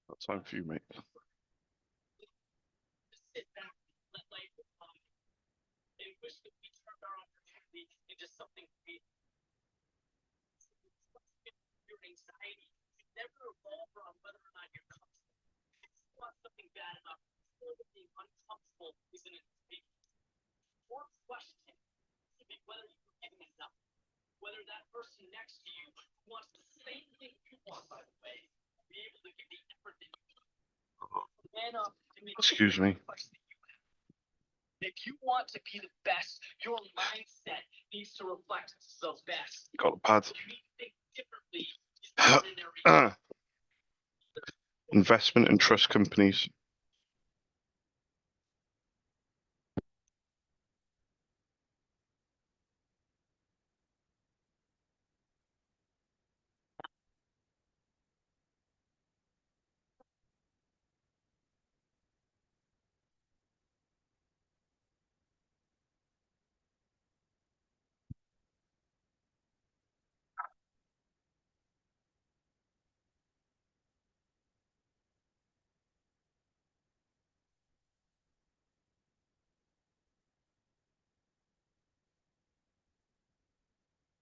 Got time for you, mate. Excuse me. If you want to be the best, your mindset needs to reflect the best. Got the pad. You need to think differently. Investment and trust companies.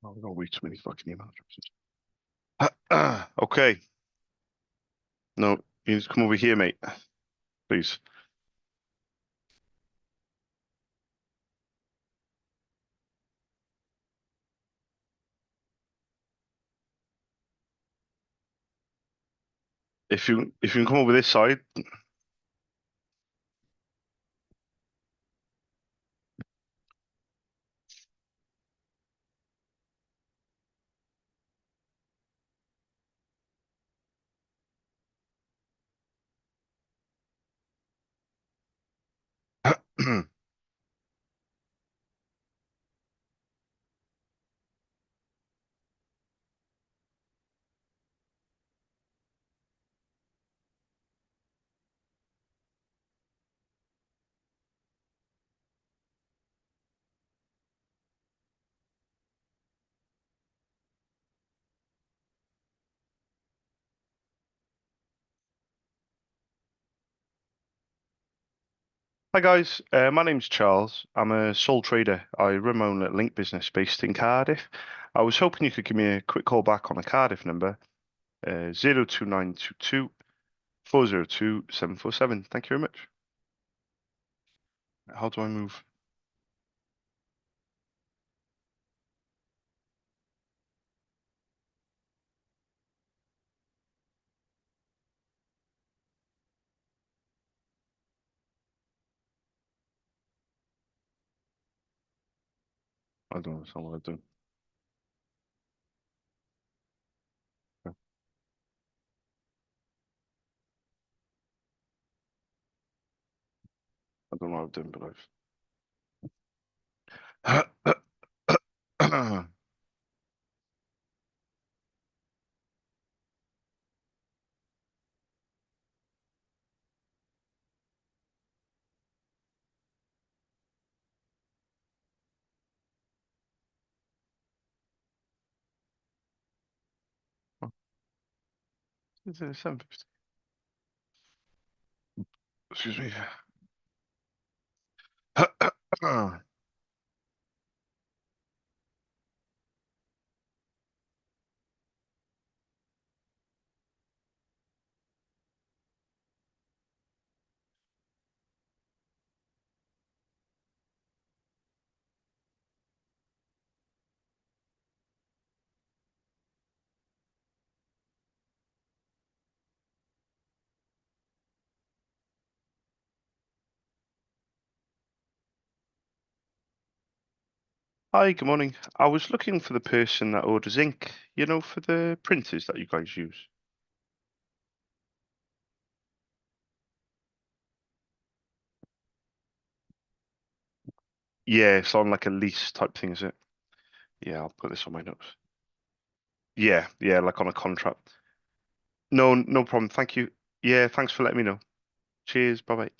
Oh, we've got way too many fucking email addresses. Okay. No, you need to come over here, mate. Please. If you can come over this side. Hi guys, my name's Charles. I'm a sole trader. I run my own link business based in Cardiff. I was hoping you could give me a quick call back on a Cardiff number, 02922 402 747. Thank you very much. How do I move? I don't understand what I do. I don't know what I'm doing, but I've. Is it 750? Excuse me. Hi, good morning. I was looking for the person that orders ink, for the printers that you guys use. Yeah, it's on like a lease type thing, is it? Yeah, I'll put this on my notes. Yeah, like on a contract. No, no problem. Thank you. Yeah, thanks for letting me know. Cheers. Bye bye.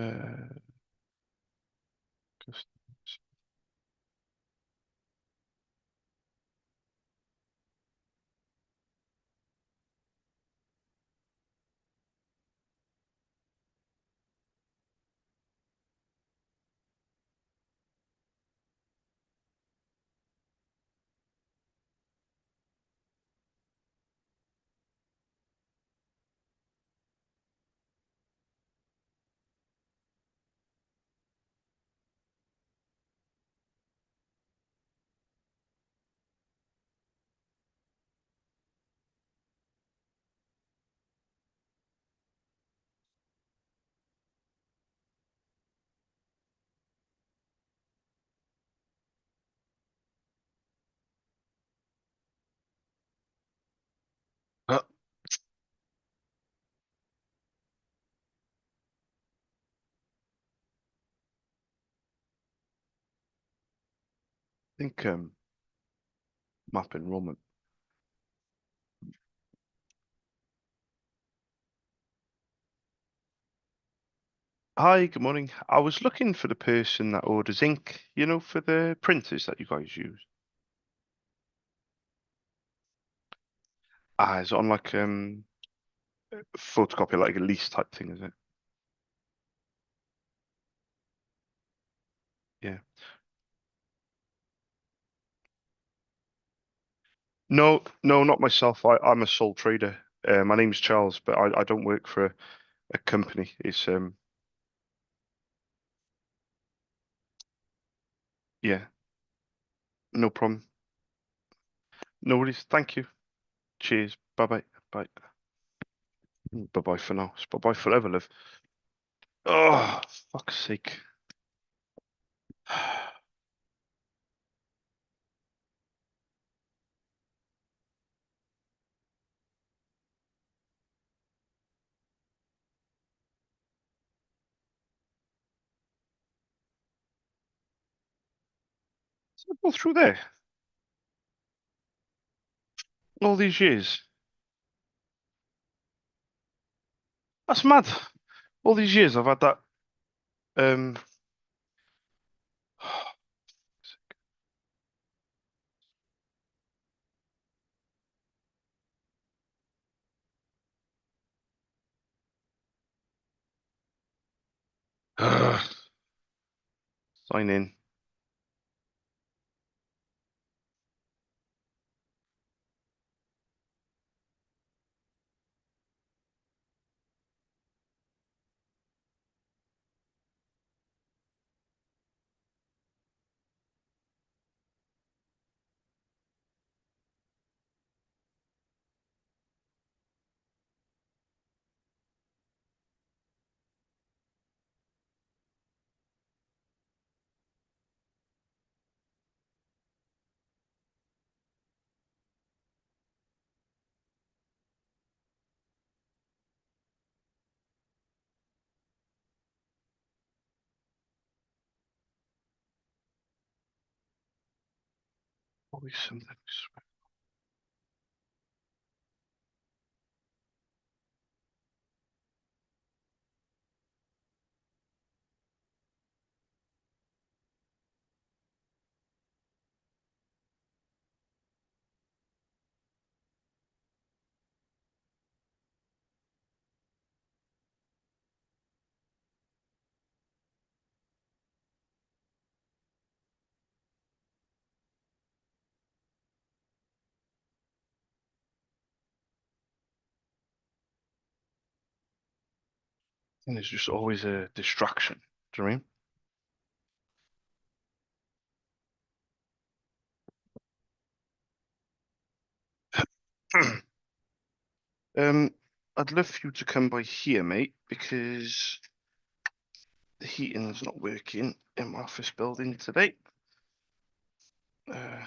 Uh, customers. I think map enrollment. Hi, good morning. I was looking for the person that orders ink, for the printers that you guys use. Ah, is it on like photocopy, like a lease type thing, is it? Yeah. No, no, not myself. I'm a sole trader. My name's Charles, but I don't work for a company. It's yeah, no problem. No worries. Thank you. Cheers. Bye bye. Bye. Bye bye for now. Bye bye forever, live. Oh, fuck's sake. Go through there all these years. That's mad. All these years I've had that. Um, sign in. Always something. And it's just always a distraction. Do you know what I mean? I'd love for you to come by here, mate, because the heating's not working in my office building today. Uh,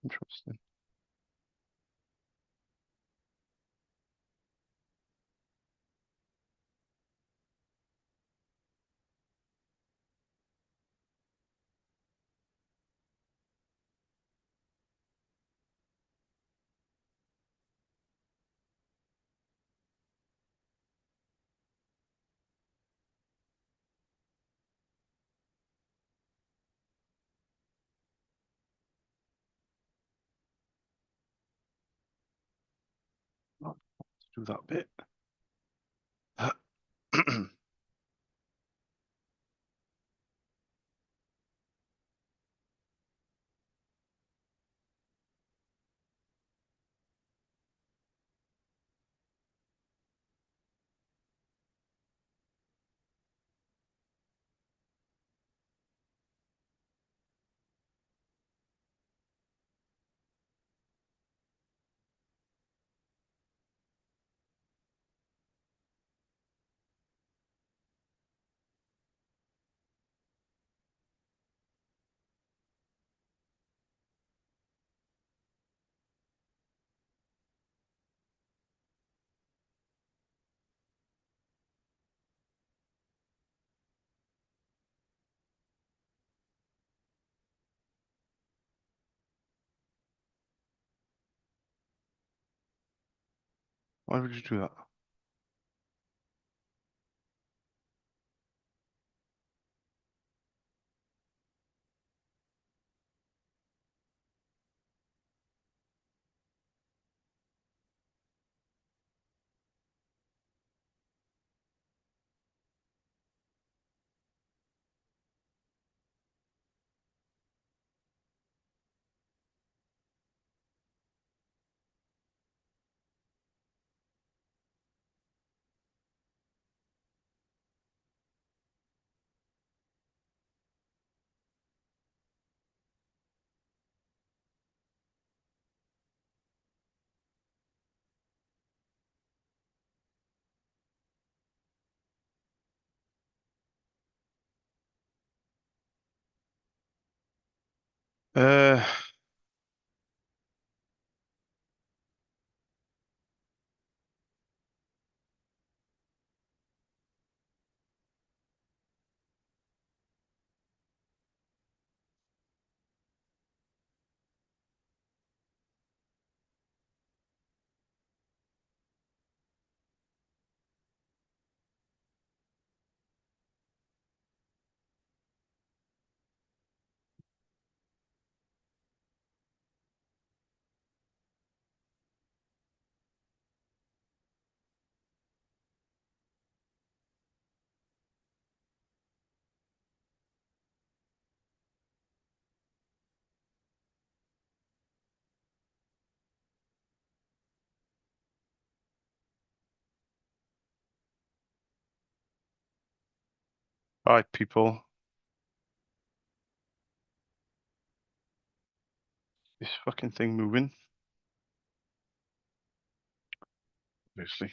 Interesting. Not to do that bit. Why would you do that? Uh, Hi, people. This fucking thing moving. Obviously.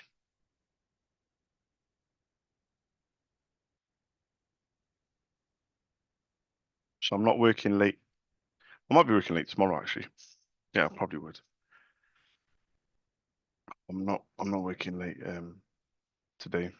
So I'm not working late. I might be working late tomorrow, actually. Yeah, I probably would. I'm not working late today.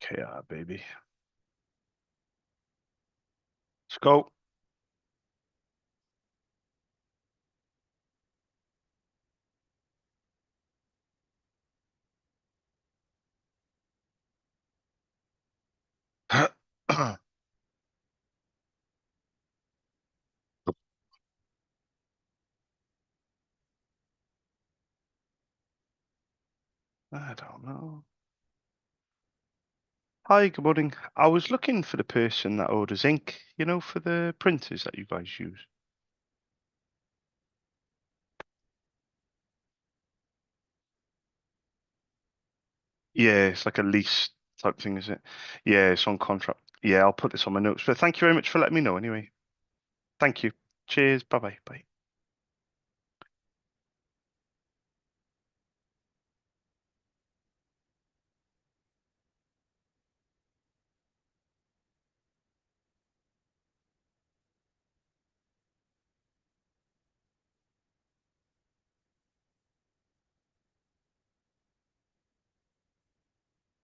KR, baby. Let's go. I don't know. Hi, good morning. I was looking for the person that orders ink, for the printers that you guys use. Yeah, it's like a lease type thing, is it? Yeah, it's on contract. Yeah, I'll put this on my notes. But thank you very much for letting me know anyway. Thank you. Cheers. Bye-bye. Bye.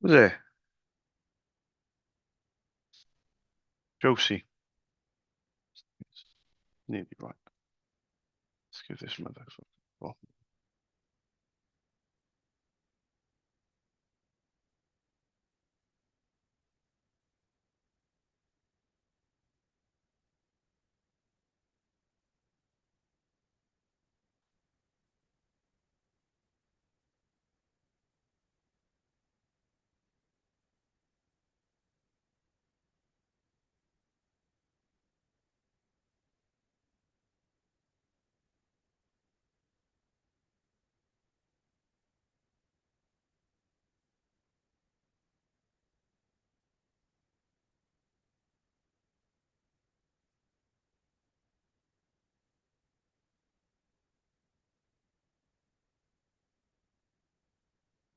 Was it? Josie. Nearly right. Let's give this motherfucker. Well,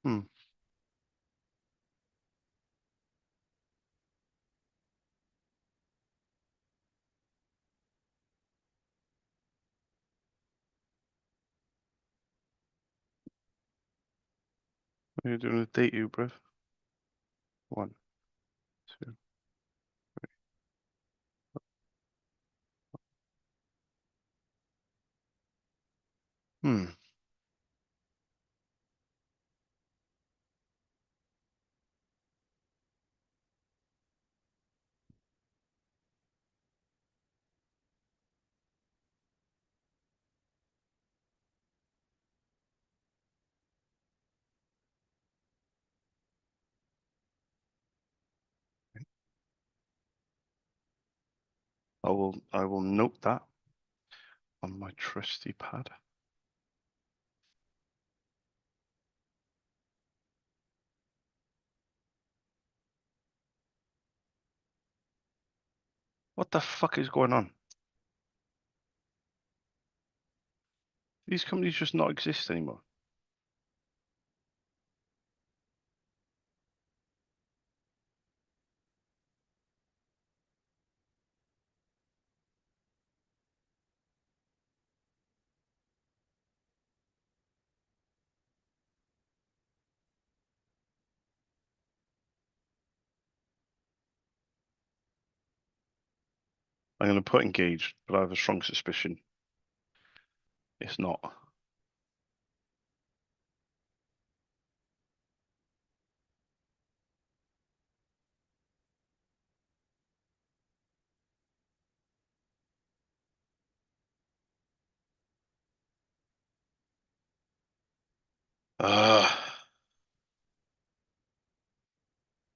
hmm. What are you doing to date you, bruv? One, two. Hmm. I will note that on my trusty pad. What the fuck is going on? These companies just not exist anymore. I'm going to put engaged, but I have a strong suspicion it's not. Uh,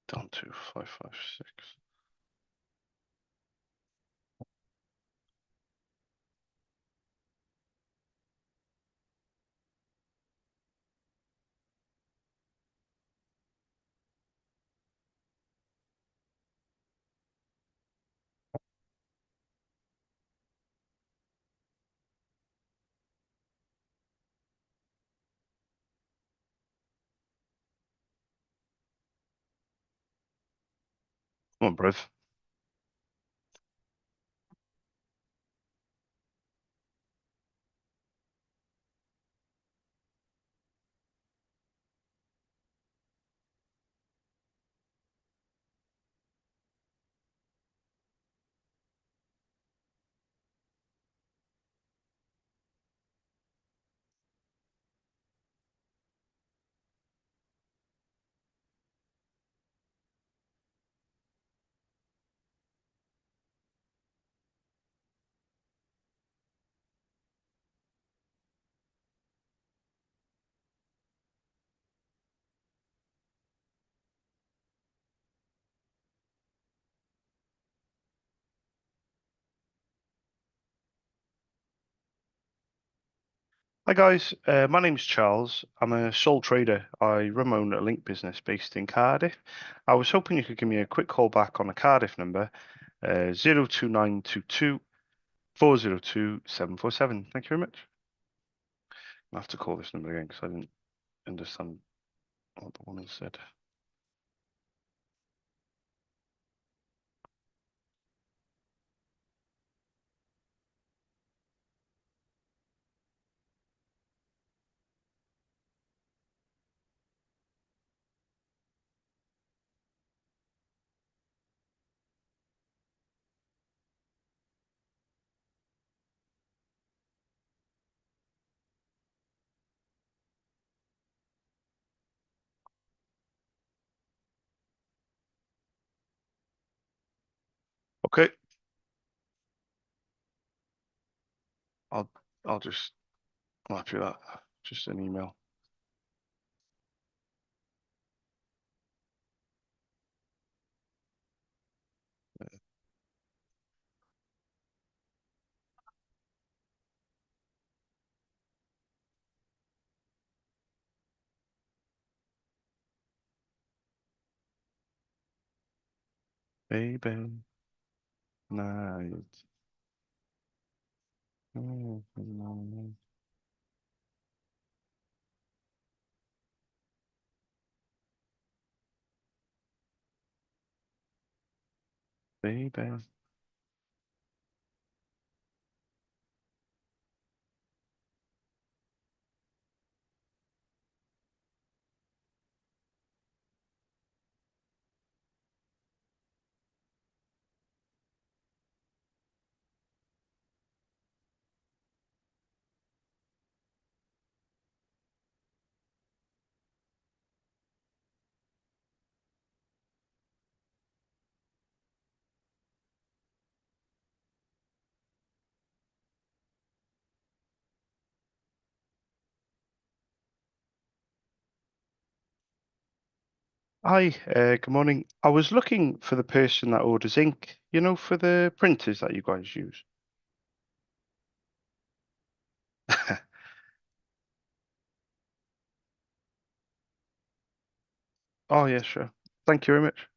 down to 556. Come on, bruv. Hi guys, my name's Charles. I'm a sole trader. I run my own little link business based in Cardiff. I was hoping you could give me a quick call back on the Cardiff number, 02922 402 747. Thank you very much. I'll have to call this number again because I didn't understand what the woman said. Okay, I'll I'll just I'll have to do that. Just an email. Baby night. Baby. Hi, good morning. I was looking for the person that orders ink, for the printers that you guys use. Oh, yeah, sure. Thank you very much.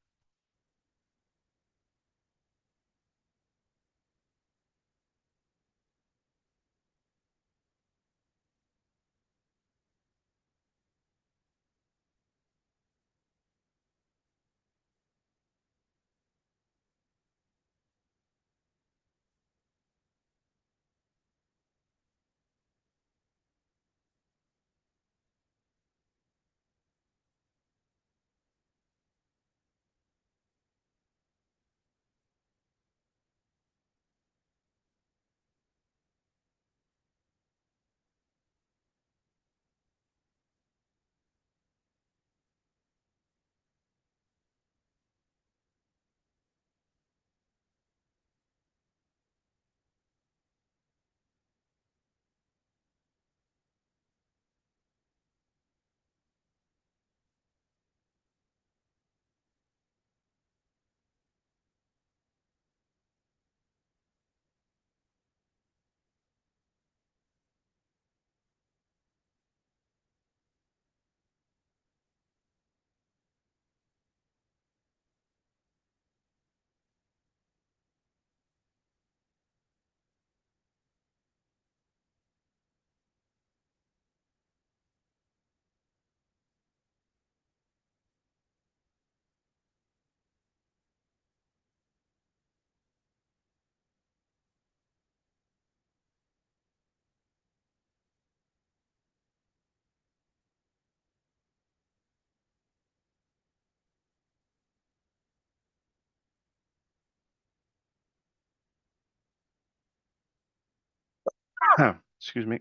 Excuse me.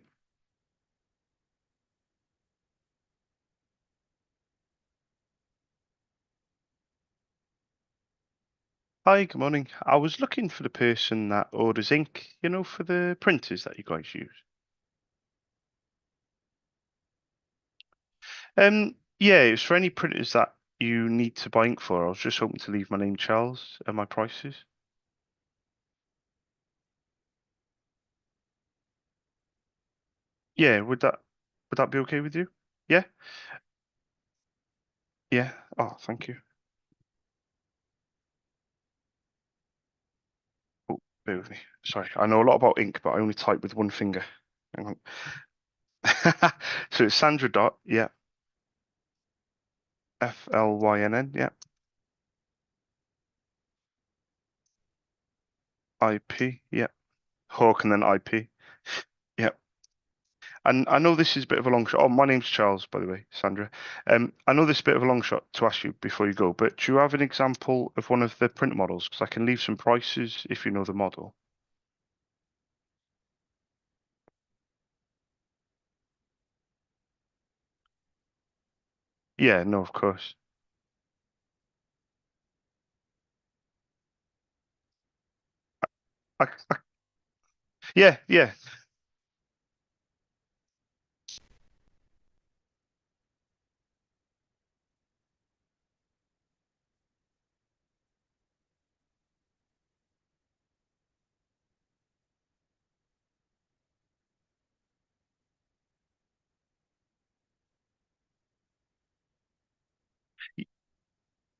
Hi, good morning. I was looking for the person that orders ink, for the printers that you guys use. Yeah, it's for any printers that you need to buy ink for. I was just hoping to leave my name, Charles, and my prices. Yeah, would that be okay with you? Yeah, yeah. Oh, thank you. Oh, bear with me. Sorry, I know a lot about ink, but I only type with one finger. Hang on. So it's Sandra dot, yeah, Flynn, yeah, IP, yeah, Hawk and then IP, yeah. And I know this is a bit of a long shot. Oh, my name's Charles, by the way, Sandra. I know this is a bit of a long shot to ask you before you go, but do you have an example of one of the print models? Because I can leave some prices if you know the model. Yeah, no, of course. I, yeah, yeah,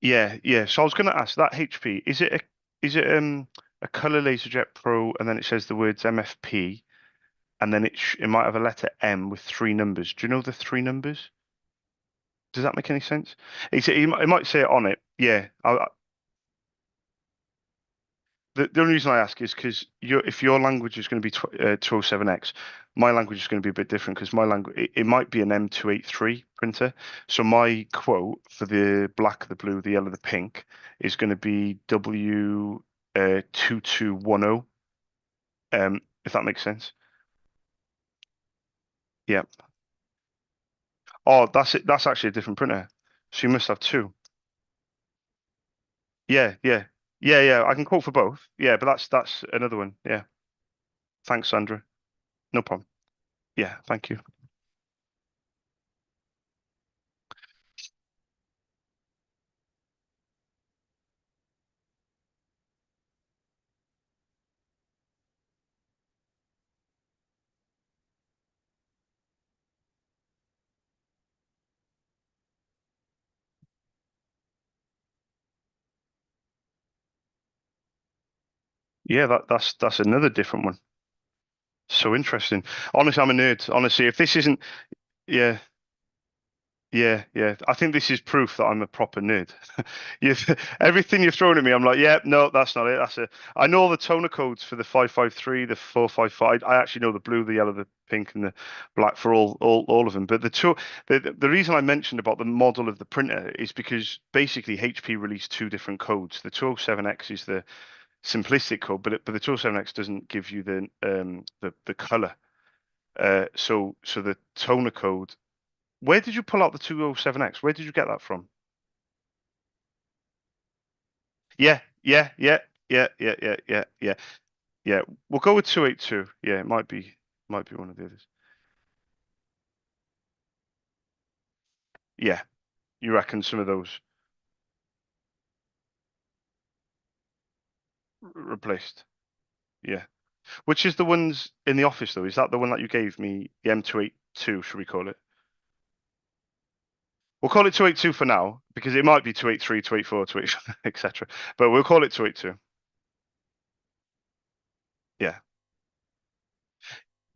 yeah, yeah. So I was going to ask that HP, is it a color laserjet pro and then it says the words MFP and then it might have a letter M with three numbers. Do you know the three numbers? Does that make any sense? It might say it on it. Yeah. The only reason I ask is because if your language is going to be 207X, my language is going to be a bit different because my language it might be an M283 printer. So my quote for the black, the blue, the yellow, the pink is going to be W2210. If that makes sense. Yeah. Oh, that's it. That's actually a different printer. So you must have two. Yeah, yeah, yeah, yeah. I can quote for both. Yeah, but that's another one. Yeah. Thanks, Sandra. No problem. Yeah, thank you. Yeah, that's another different one. So interesting. Honestly, I'm a nerd. Honestly, if this isn't, yeah, yeah, yeah. I think this is proof that I'm a proper nerd. You, everything you've thrown at me, I'm like, yeah, no, that's not it. I know all the toner codes for the 553, the 455. I actually know the blue, the yellow, the pink, and the black for all of them. But the reason I mentioned about the model of the printer is because basically HP released two different codes. The 207X is the simplistic code, but the 207X doesn't give you the color. So the toner code. Where did you pull out the 207X? Where did you get that from? Yeah, yeah, yeah, yeah, yeah, yeah, yeah, yeah, yeah. We'll go with 282. Yeah, it might be one of the others. Yeah, you reckon some of those replaced? Yeah. Which is the ones in the office though? Is that the one that you gave me? The M282, should we call it? We'll call it 282 for now because it might be 283, 284, 285, etc. But we'll call it 282. Yeah.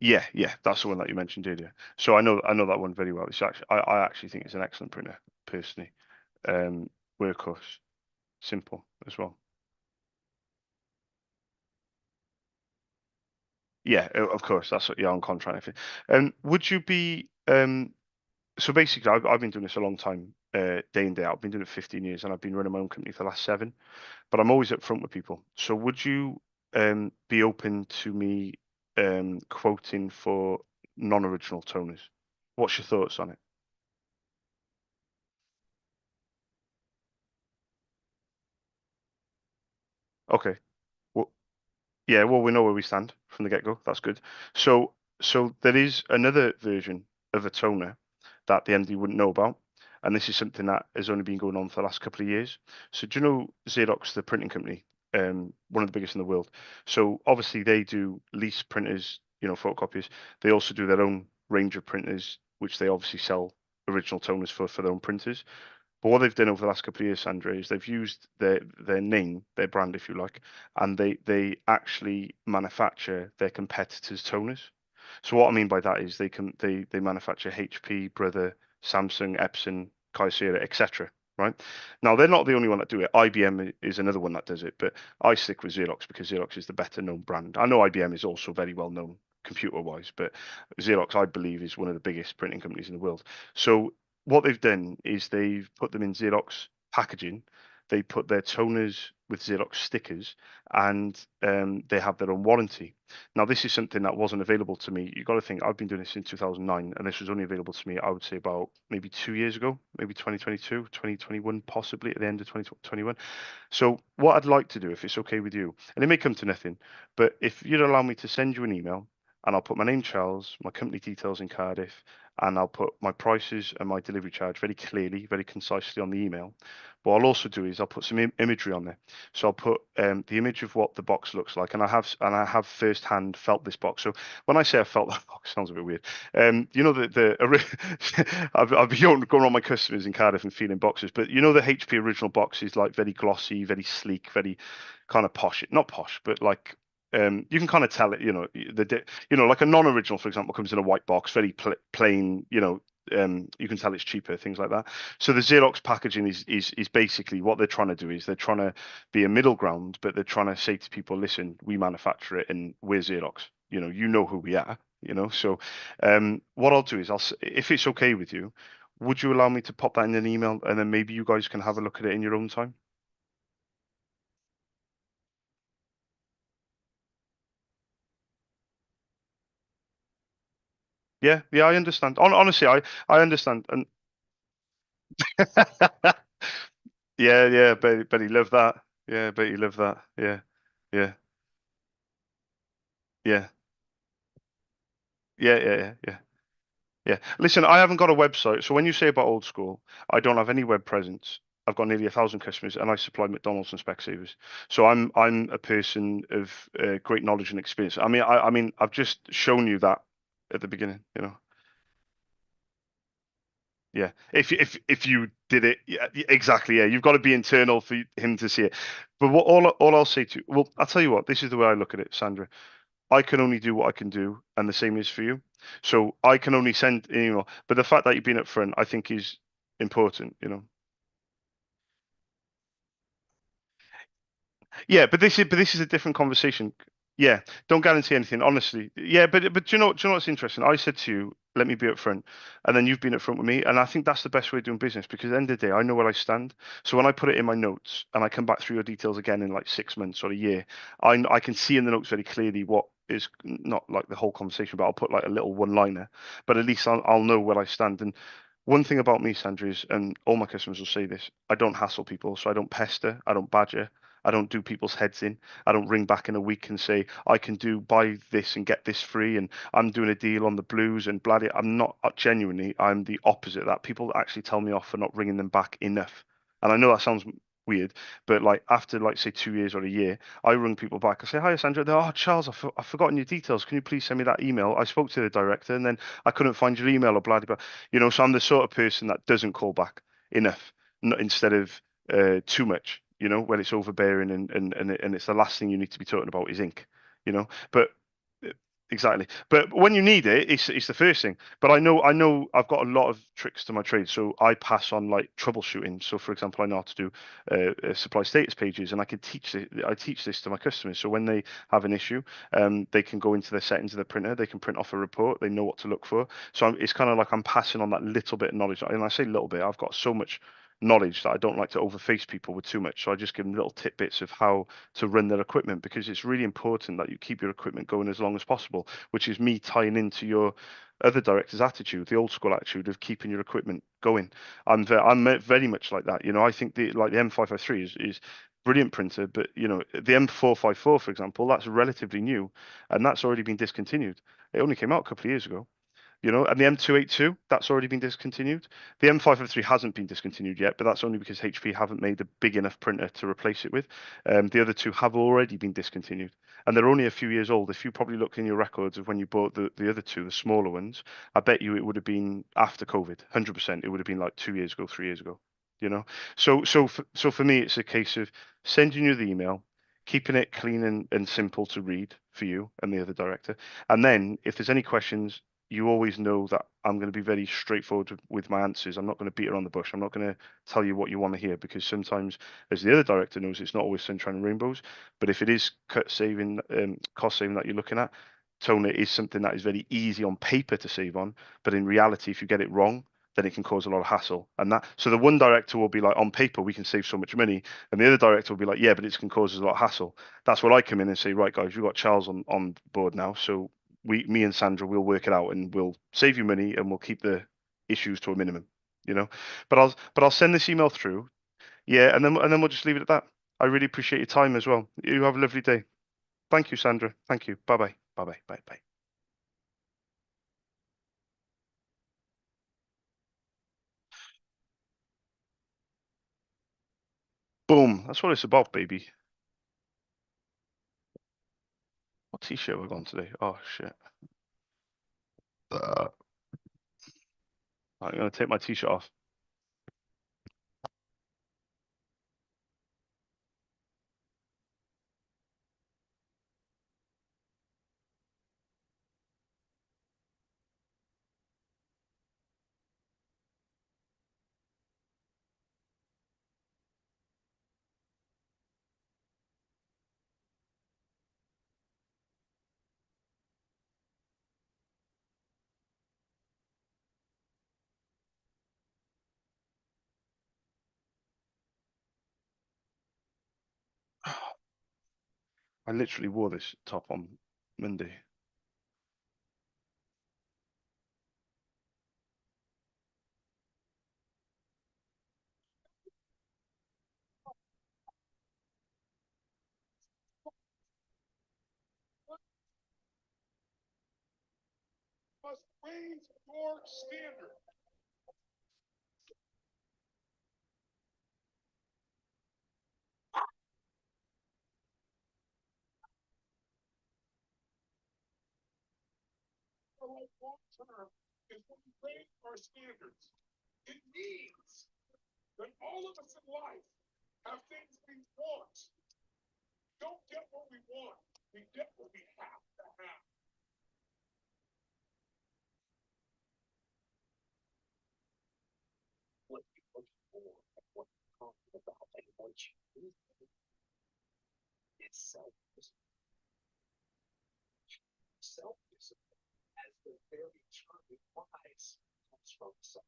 Yeah, yeah, that's the one that you mentioned earlier. So I know that one very well. I actually think it's an excellent printer, personally. Um, Workhorse, simple as well. Yeah, of course, that's what you're on contract. Would you be so basically I've been doing this a long time, day in, day out. I've been doing it 15 years and I've been running my own company for the last seven, but I'm always up front with people. So would you be open to me quoting for non-original toners? What's your thoughts on it? Okay. Well, yeah, well, we know where we stand from the get-go. That's good. So there is another version of a toner that the MD wouldn't know about, and this is something that has only been going on for the last couple of years. So do you know Xerox, the printing company, one of the biggest in the world? So obviously they do lease printers, photocopiers. They also do their own range of printers, which they obviously sell original toners for their own printers. But what they've done over the last couple of years, Sandra, is they've used their name, their brand, if you like, and they actually manufacture their competitors' toners. So what I mean by that is they manufacture HP, Brother, Samsung, Epson, Kyocera, etc. Right? Now they're not the only one that do it. IBM is another one that does it, but I stick with Xerox because Xerox is the better known brand. I know IBM is also very well known computer-wise, but Xerox, I believe, is one of the biggest printing companies in the world. So what they've done is they've put them in Xerox packaging. They put their toners with Xerox stickers, and they have their own warranty. Now, this is something that wasn't available to me. You've got to think, I've been doing this since 2009, and this was only available to me, I would say, about maybe 2 years ago, maybe 2022, 2021, possibly at the end of 2021. So, what I'd like to do, if it's okay with you, and it may come to nothing, but if you'd allow me to send you an email, and I'll put my name, Charles, my company details in Cardiff, and I'll put my prices and my delivery charge very clearly, very concisely on the email. What I'll also do is I'll put some imagery on there. So I'll put the image of what the box looks like, and I have firsthand felt this box. So when I say I felt that box, sounds a bit weird. You know I've been going around my customers in Cardiff and feeling boxes, but you know the HP original box is like very glossy, very sleek, very kind of posh. Not posh, but like you can kind of tell it. Like a non-original, for example, comes in a white box, very plain. You can tell it's cheaper, things like that. So the Xerox packaging is basically what they're trying to do is they're trying to be a middle ground, but they're trying to say to people, listen, we manufacture it and we're Xerox. You know who we are. So what I'll do is if it's okay with you, would you allow me to pop that in an email and then maybe you guys can have a look at it in your own time? Yeah, yeah, I understand. Honestly, I understand. And yeah, yeah, bet he loved that. Yeah, bet he loved that. Yeah, yeah, yeah, yeah. Yeah. Listen, I haven't got a website. So when you say about old school, I don't have any web presence. I've got nearly 1,000 customers, and I supply McDonald's and Specsavers. So I'm a person of great knowledge and experience. I mean, I've just shown you that at the beginning. Yeah. If you did it, yeah, exactly. Yeah, you've got to be internal for him to see it. But all I'll say to you, well, I'll tell you what. This is the way I look at it, Sandra. I can only do what I can do, and the same is for you. So I can only send an email. But the fact that you've been upfront, I think, is important. Yeah, but this is a different conversation. Yeah, don't guarantee anything, honestly. Yeah, but do you know what's interesting? I said to you, let me be upfront, and then you've been upfront with me, and I think that's the best way of doing business because at the end of the day, I know where I stand. So when I put it in my notes and I come back through your details again in like 6 months or a year, I can see in the notes very clearly what is not like the whole conversation, but I'll put like a little one-liner, but at least I'll know where I stand. And one thing about me, Sandra, is, and all my customers will say this, I don't hassle people, so I don't pester, I don't badger. I don't do people's heads in. I don't ring back in a week and say I can buy this and get this free, and I'm doing a deal on the blues and bloody. I'm not genuinely. I'm the opposite of that. People actually tell me off for not ringing them back enough, and I know that sounds weird, but like after like say 2 years or a year, I ring people back. I say, "Hi, Sandra." They're, "Oh, Charles, I've forgotten your details. Can you please send me that email? I spoke to the director, and then I couldn't find your email or blah blah." So I'm the sort of person that doesn't call back enough, instead of too much, when it's overbearing and it's the last thing you need to be talking about is ink. Uh, exactly. But when you need it, it's the first thing. But I know I've got a lot of tricks to my trade, so I pass on like troubleshooting. So for example, I know how to do supply status pages, and I teach this to my customers. So when they have an issue, they can go into the settings of the printer, they can print off a report, they know what to look for. So it's kind of like I'm passing on that little bit of knowledge. And I say little bit, I've got so much knowledge that I don't like to overface people with too much. So I just give them little tidbits of how to run their equipment because it's really important that you keep your equipment going as long as possible, which is me tying into your other director's attitude, the old school attitude of keeping your equipment going. I'm very much like that. I think the M553 is brilliant printer, but the M454, for example, that's relatively new and that's already been discontinued. It only came out a couple of years ago. And the M282, that's already been discontinued. The M553 hasn't been discontinued yet, but that's only because HP haven't made a big enough printer to replace it with. The other two have already been discontinued, and they're only a few years old. If you probably look in your records of when you bought the other two, the smaller ones, I bet you it would have been after COVID, 100%. It would have been like 2 years ago, 3 years ago. So for me, it's a case of sending you the email, keeping it clean and simple to read for you and the other director. And then if there's any questions, you always know that I'm going to be very straightforward with my answers. I'm not going to beat around the bush. I'm not going to tell you what you want to hear, because sometimes, as the other director knows, it's not always sunshine and rainbows. But if it is cost saving that you're looking at, Tone, it is something that is very easy on paper to save on. But in reality, if you get it wrong, then it can cause a lot of hassle. So the one director will be like, on paper, we can save so much money. And the other director will be like, yeah, but it can cause us a lot of hassle. That's where I come in and say, right, guys, we've got Charles on board now. So me and Sandra will work it out, and we'll save you money, and we'll keep the issues to a minimum, you know. But I'll send this email through. Yeah, and then we'll just leave it at that. I really appreciate your time as well. You have a lovely day. Thank you, Sandra. Thank you. Bye bye. Bye bye. Bye bye. Boom. That's what it's about, baby. What t-shirt have I got on today? Oh shit. Uh, I'm gonna take my t-shirt off. I literally wore this top on Monday. Must raise your standard. For the long term, if we raise our standards, it means that all of us in life have things we want. We don't get what we want. We get what we have to have. What you look for, what you're talking about, and what you need is self-discipline. Self-discipline, as the very term implies, comes from such.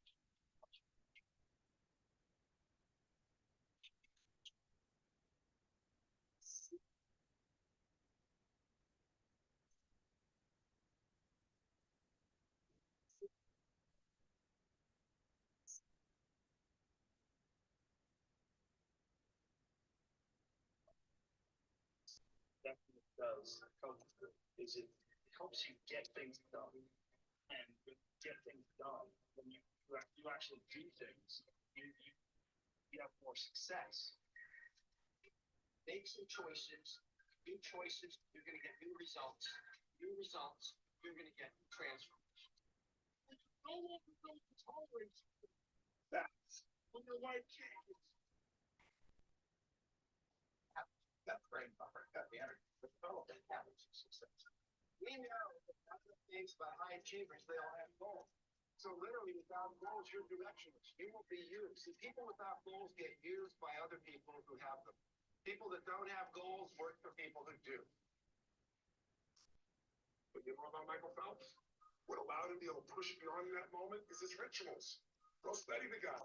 Definitely does come through. Is it helps you get things done, and when you get things done, when you actually do things, you have more success. Make some choices. New choices, you're going to get new results. New results, you're going to get transformation. No longer going to tolerate that when your life changes. That brain buffer, got the energy to develop and habits of success. We know that other things about high achievers, they all have goals. So literally, without goals, you're directionless. You will be used. See, people without goals get used by other people who have them. People that don't have goals work for people who do. But you know about Michael Phelps? What allowed him to be able to push beyond that moment is his rituals. Go study the guy.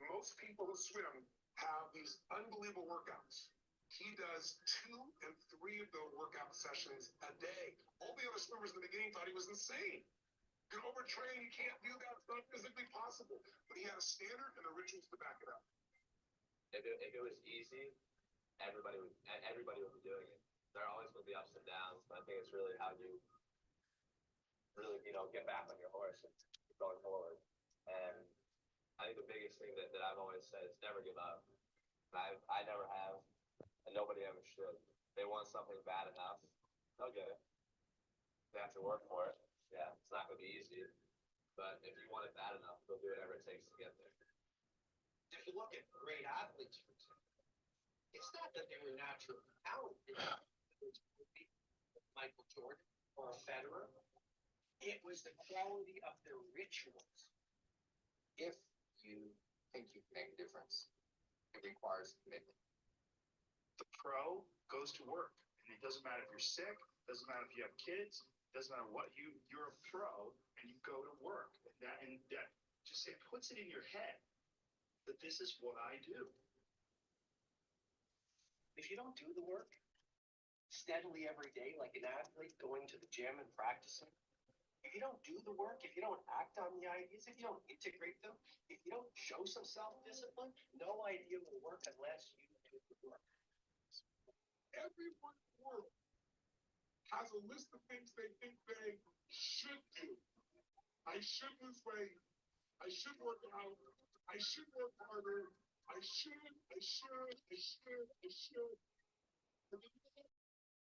Most people who swim have these unbelievable workouts. He does 2 and 3 of those workout sessions a day. All the other swimmers in the beginning thought he was insane. You can overtrain, you can't do that, it's not physically possible. But he had a standard and the rituals to back it up. If it was easy, everybody would be doing it. There are always going to be ups and downs, but I think it's really how you really, get back on your horse and keep going forward. And I think the biggest thing that I've always said is never give up. And I never have, and nobody ever should. They want something bad enough, they'll get it. They have to work for it. Yeah, it's not going to be easy, but if you want it bad enough, they'll do whatever it takes to get there. If you look at great athletes, for example, it's not that they were naturally talented. Michael Jordan or Federer. It was the quality of their rituals. If you think you can make a difference, it requires commitment. The pro goes to work, and it doesn't matter if you're sick, doesn't matter if you have kids, doesn't matter what you're a pro, and you go to work. And that just it puts it in your head that this is what I do. If you don't do the work steadily every day, like an athlete going to the gym and practicing, if you don't do the work, if you don't act on the ideas, if you don't integrate them, if you don't show some self-discipline, no idea will work unless you do the work. Everyone in the world has a list of things they think they should do. I should lose weight. I should work out. I should work harder. I should. But you know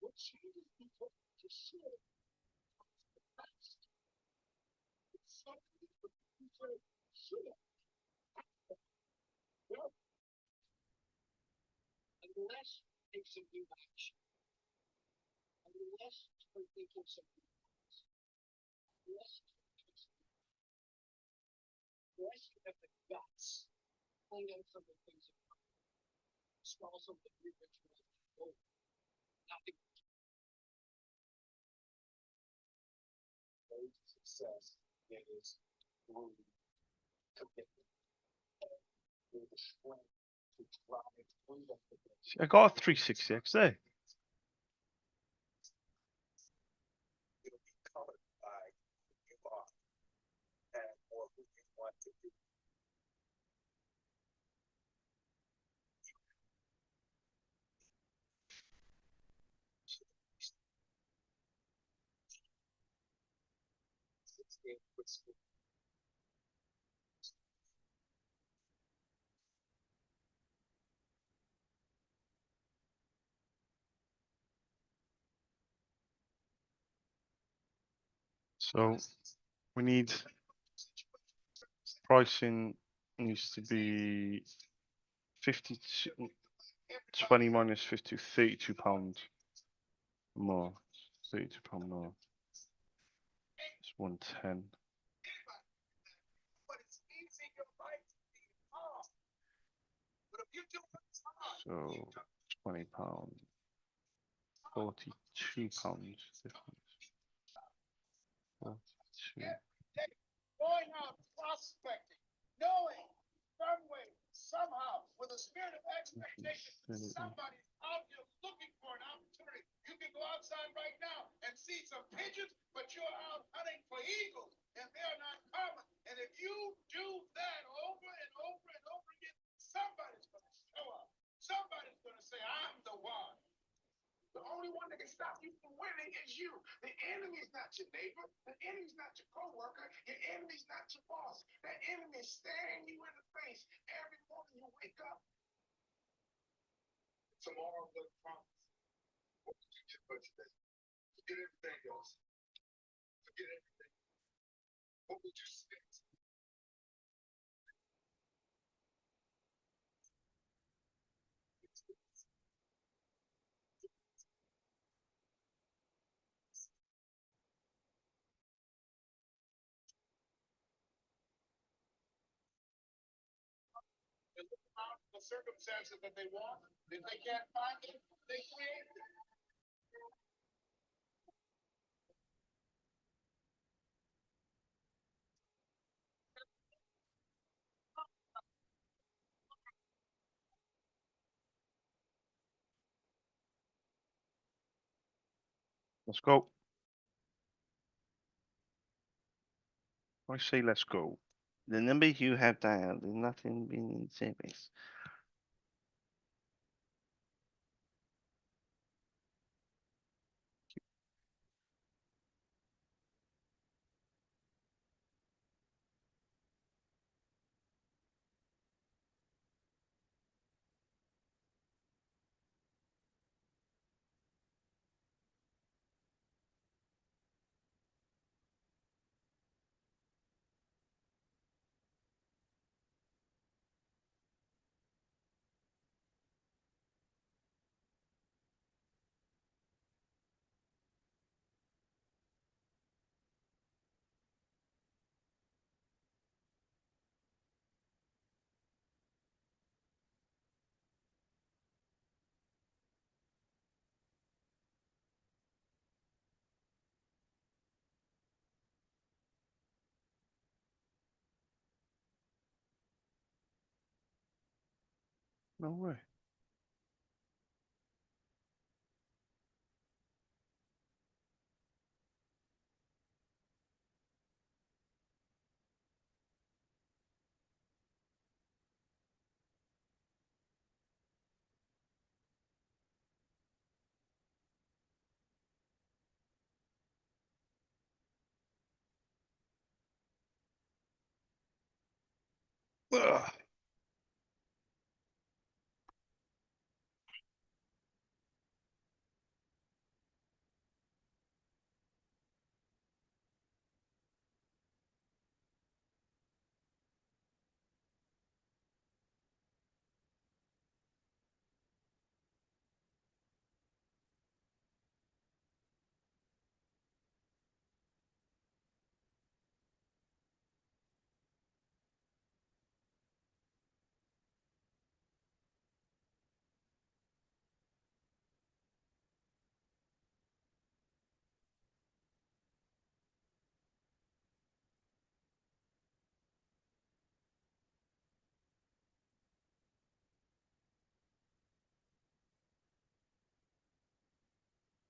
what changes because you should? It's something that you say should. Well, unless you take some new action, unless you start thinking something else, unless you have the guts, find out some of the things that install some of the new rituals, nothing. Success is through commitment, through the strength to drive through the commitment. I got a 360 XA. It'll be colored by who you are and or who you want to be. So we need pricing needs to be 52, 20 minus 52, 32 pounds more. 32 pound more. It's 110. But it's easy your life to be hard. But if you do what's hard, So 20 pound, 42 pounds difference. 42. going out prospecting, knowing some way, somehow, with a spirit of expectation, somebody's out there looking for an opportunity. You can go outside right now and see some pigeons, but you're out hunting for eagles, and they're not common. And if you do that over and over and over again, somebody's going to show up. Somebody's going to say, I'm the one. The only one that can stop you from winning is you. The enemy's not your neighbor. The enemy's not your coworker. Your enemy's not your boss. The enemy is staring you in the face every morning you wake up. Tomorrow will promise. What did you get for today? Forget everything else. Forget everything. What would you say? And look around the circumstances that they want. If they can't find it, they create it. Let's go. I say let's go. The number you have dialed is nothing being in service. No way. Ugh.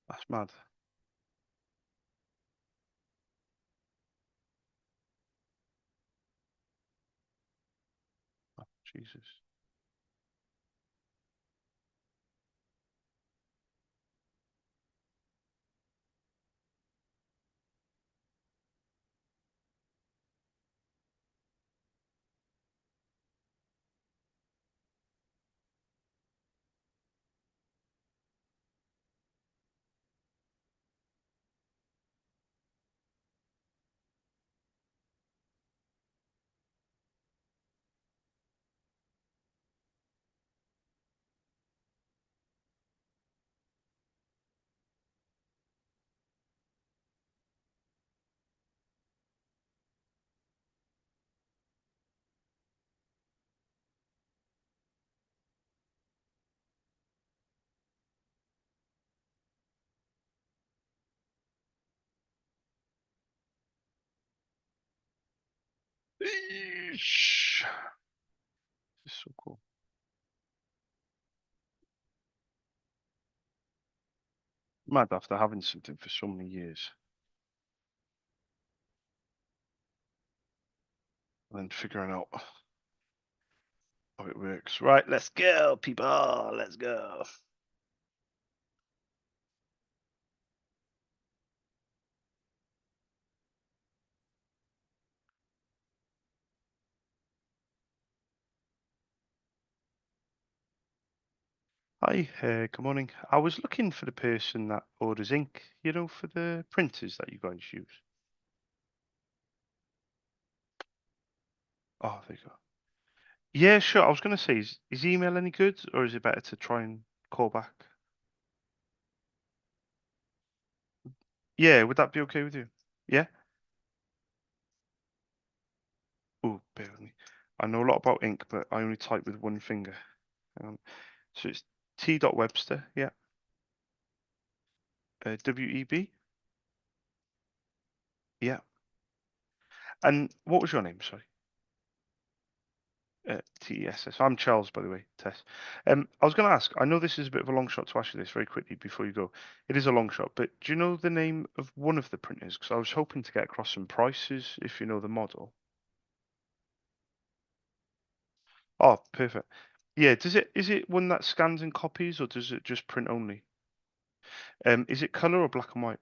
That's mad. Oh, Jesus. Eesh. This is so cool. Mad after having something for so many years. And then figuring out how it works. Right, let's go, people. Let's go. Hi, good morning. I was looking for the person that orders ink, you know, for the printers that you guys use. Oh, there you go. Yeah, sure. I was going to say, is email any good, or is it better to try and call back? Yeah, would that be okay with you? Yeah? Oh, bear with me. I know a lot about ink, but I only type with one finger. So it's T.Webster, yeah. WEB, yeah. And what was your name? Sorry. TESS. I'm Charles, by the way, Tess. I was going to ask, I know this is a bit of a long shot to ask you this very quickly before you go. It is a long shot, but do you know the name of one of the printers? Because I was hoping to get across some prices if you know the model. Oh, perfect. Yeah, is it one that scans and copies, or does it just print only? Is it color or black and white?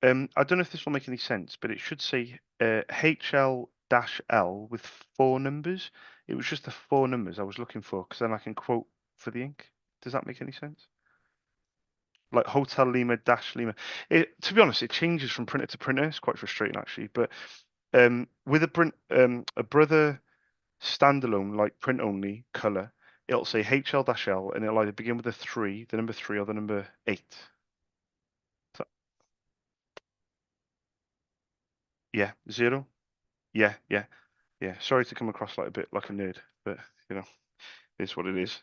I don't know if this will make any sense, but it should say HL-L with 4 numbers. It was just the 4 numbers I was looking for, because then I can quote for the ink. Does that make any sense? Like Hotel Lima dash Lima. To be honest, it changes from printer to printer. It's quite frustrating actually. But with a brother standalone, like print only color, it'll say HL-L, and it'll either begin with a 3, the number 3, or the number 8. So, yeah, 0. Yeah, yeah. Yeah, sorry to come across like a bit like a nerd, but you know, it's what it is.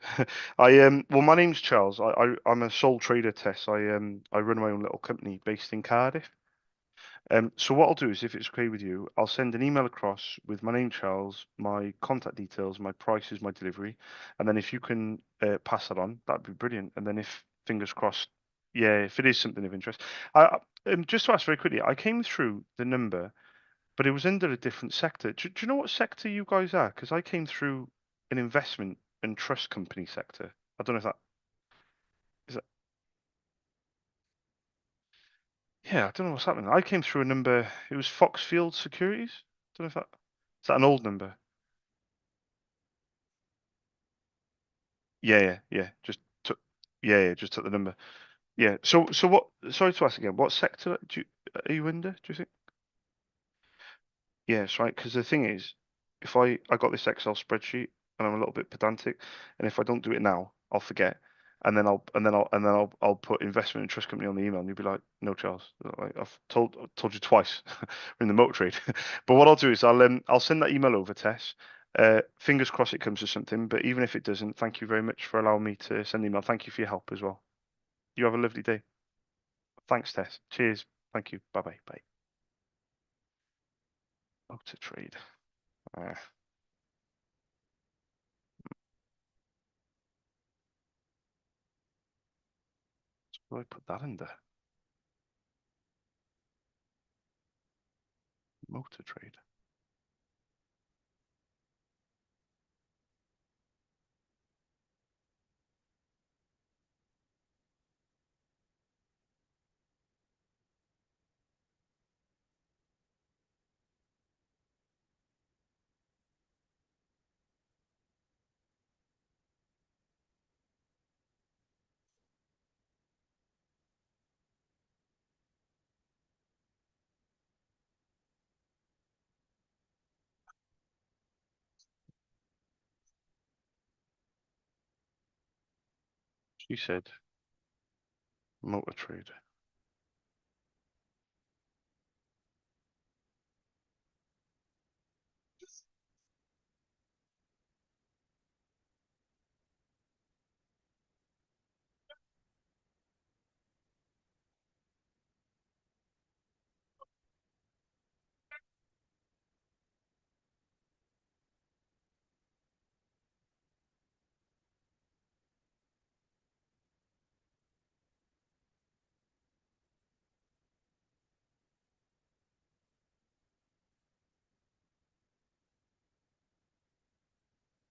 Well, my name's Charles. I'm a sole trader, Tess. I run my own little company based in Cardiff. So what I'll do is, if it's okay with you, I'll send an email across with my name, Charles, my contact details, my prices, my delivery, and then if you can pass that on, that'd be brilliant. And then if fingers crossed, yeah, if it is something of interest, just to ask very quickly, I came through the number, but it was under a different sector. Do you know what sector you guys are? Because I came through an investment and trust company sector. I don't know if that is that. Yeah, I don't know what's happening. I came through a number. It was Foxfield Securities. Don't know if that is that an old number. Yeah. Just took. Yeah. Just took the number. Yeah. So what? Sorry to ask again. What sector are you under? Do you think? Yes, right. Because the thing is, if I got this Excel spreadsheet and I'm a little bit pedantic, and if I don't do it now, I'll forget, and then I'll put investment and trust company on the email, and you'll be like, no, Charles, like, I've told you twice, we're in the motor trade. But what I'll do is I'll send that email over, Tess. Fingers crossed it comes to something, but even if it doesn't, thank you very much for allowing me to send the email. Thank you for your help as well. You have a lovely day. Thanks, Tess. Cheers. Thank you. Bye bye. Bye. Motor trade. Uh, what do I put that under? Motor trade. She said motor trade.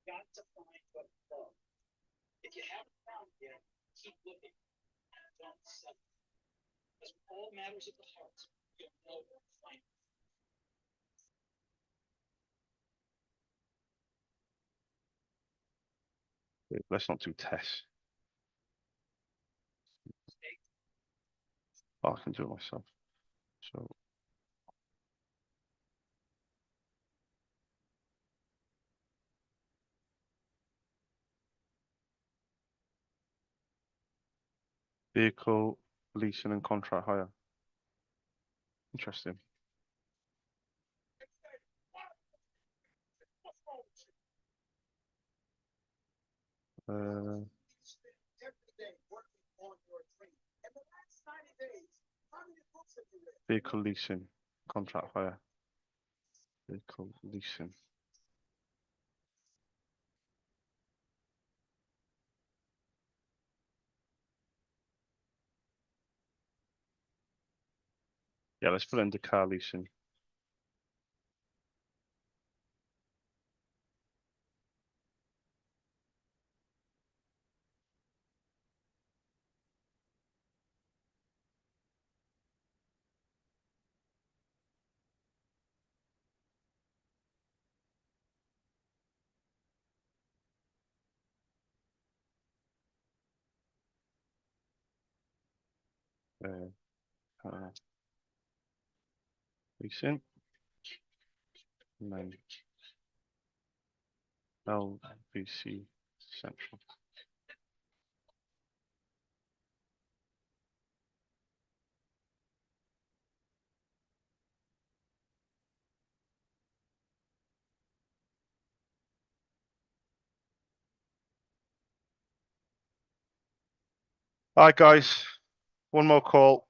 Got to find what love. If you haven't found it yet, keep looking and don't settle. Because all matters of the heart, you'll know where to find it. Let's not do tests. Oh, I can do it myself. So vehicle leasing and contract hire. Interesting. Uh, Every day working on your dream. In the last 90 days, how many books have you read? vehicle leasing, contract hire. Vehicle leasing. Yeah, let's put it under car leasing. Car leasing. And then LVC Central. All right, guys. One more call.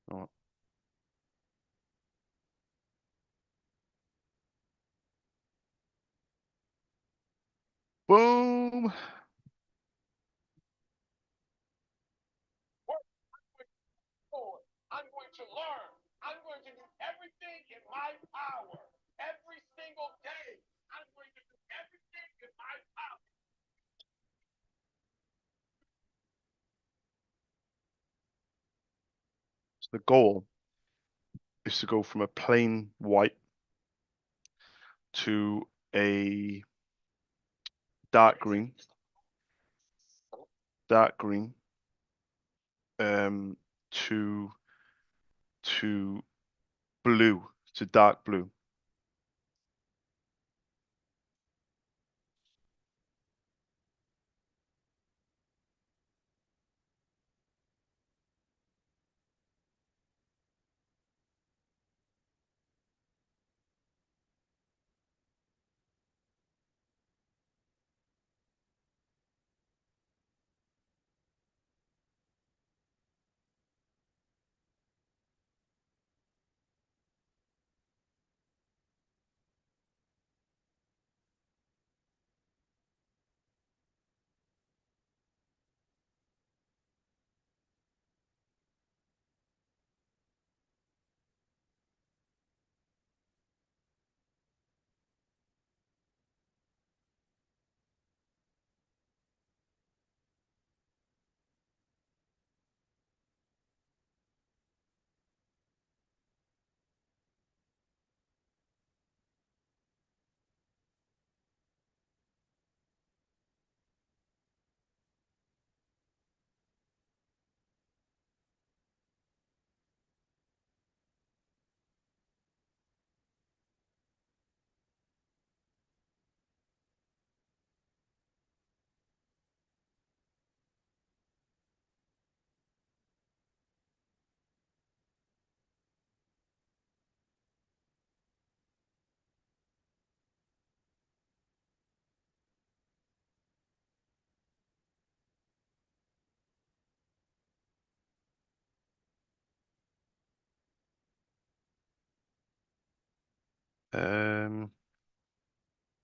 Right. Boom. Lord, I'm going to learn. I'm going to do everything in my power. Every single day, I'm going to do everything in my power. So the goal is to go from a plain white to a dark green, to blue, to dark blue.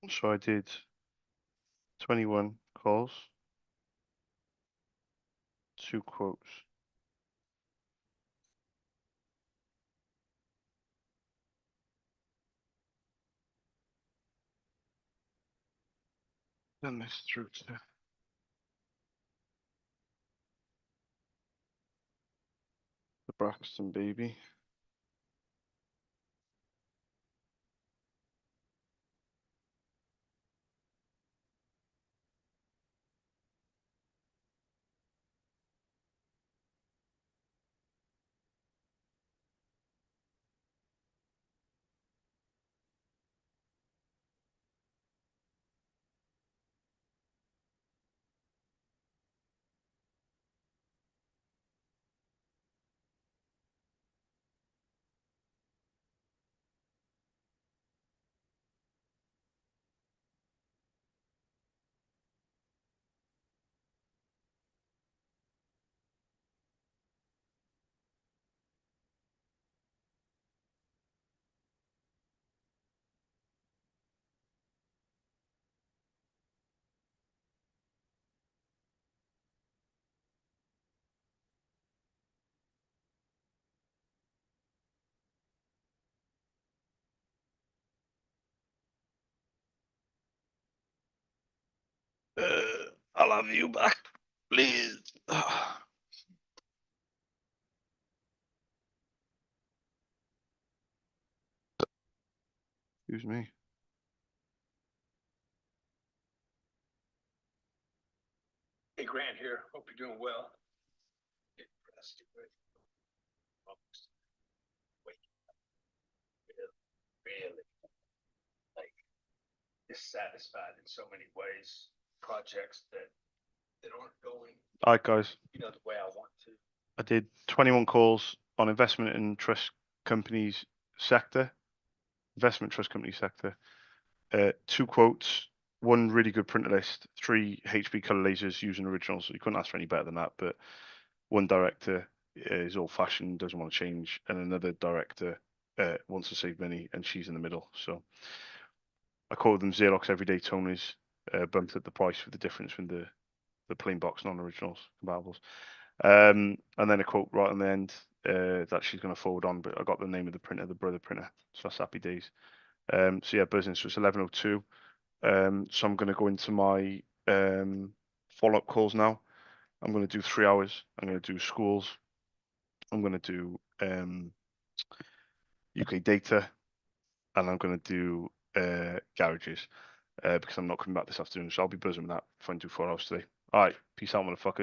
So I did 21 calls, 2 quotes. Then this through to the Braxton baby. I'll have you back, please. Excuse me. Hey, Grant here. Hope you're doing well. Get rest, get ready. Wait. Really, like, dissatisfied in so many ways. Projects that aren't going, All right, guys. the way I want to. I did 21 calls on investment and trust companies sector, investment trust company sector. 2 quotes, 1 really good printer list, 3 HB color lasers using originals. You couldn't ask for any better than that. But 1 director, is old fashioned, doesn't want to change, and another director wants to save money, and she's in the middle. So I quote them Xerox everyday toners, bumped up the price for the difference from the plain box non-originals compatibles. And then a quote right on the end that she's going to forward on, but I got the name of the printer, the brother printer. So that's happy days. So yeah, buzzing. So it's 11:02. So I'm going to go into my follow-up calls now. I'm going to do 3 hours. I'm going to do schools. I'm going to do UK data, and I'm going to do garages because I'm not coming back this afternoon. So I'll be buzzing with that if I can do 4 hours today. All right, peace out, motherfuckers.